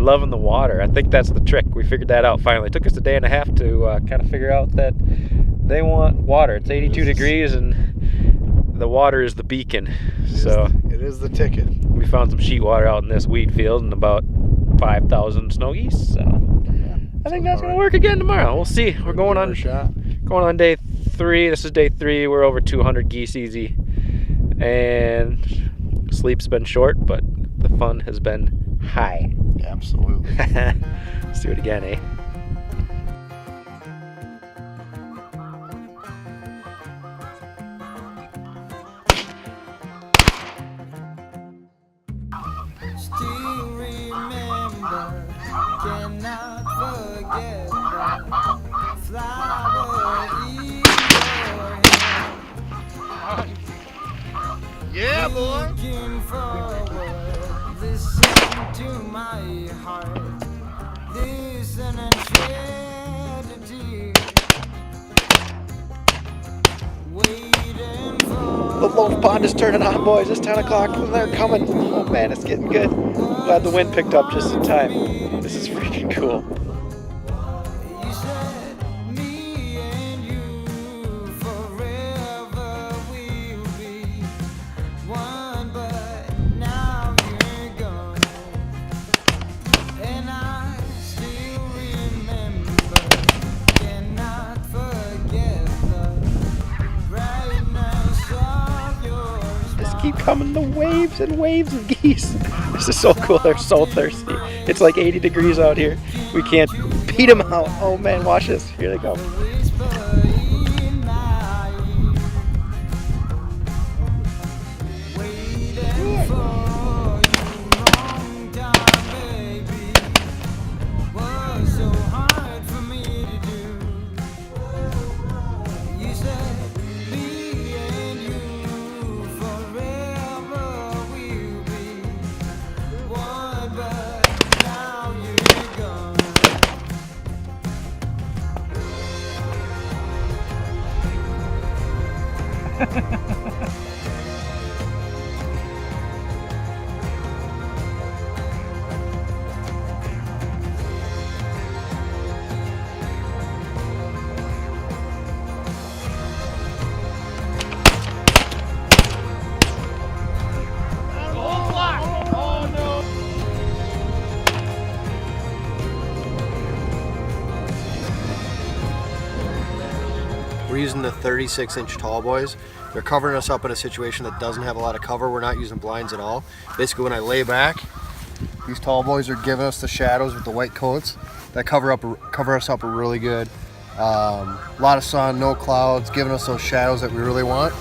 loving the water. I think that's the trick. We figured that out finally. It took us a day and a half to kind of figure out that they want water. It's 82 degrees and the water is the beacon. It is the ticket. We found some sheet water out in this wheat field and about 5,000 snow geese. So yeah, I think that's gonna work again tomorrow. We'll see. We're going on day 3. This is day 3. We're over 200 geese easy, and sleep's been short, but the fun has been high. Yeah, absolutely. Let's do it again, eh? Still remember, cannot forget the flower in your hand. Yeah, boy. Looking forward, listen to my heart. Listen and shed a tear. Waiting for The loaf pond is turning on, boys. It's 10 o'clock and they're coming. Oh man, it's getting good. Glad the wind picked up just in time. This is freaking cool. you said me and you forever will be one, but now you're gone. And I still remember, cannot forget the brightness of yours. Just keep coming, the waves and waves of geese. This is so cool. They're so thirsty. It's like 80 degrees out here. We can't beat them out. Oh man, watch this. Here they go. Whisper in my ear, waiting for you long time, baby. Was so hard for me to do. You said me and you forever will be one, but now you're gone. We're using the 36-inch tall boys. They're covering us up in a situation that doesn't have a lot of cover. We're not using blinds at all. Basically, when I lay back, these tall boys are giving us the shadows with the white coats that cover us up really good. A lot of sun, no clouds, giving us those shadows that we really want.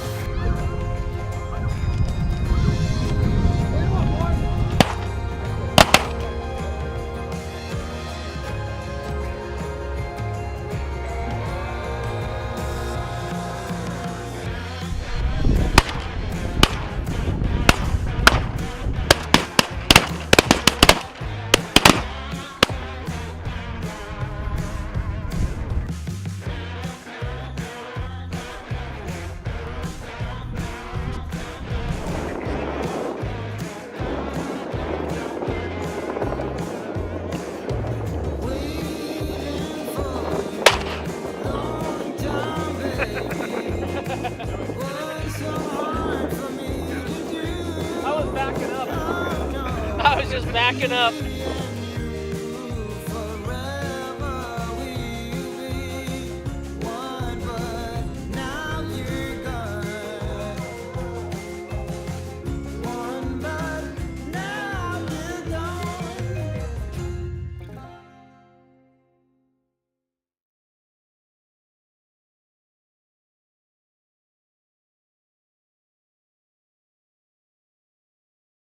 I was just backing up.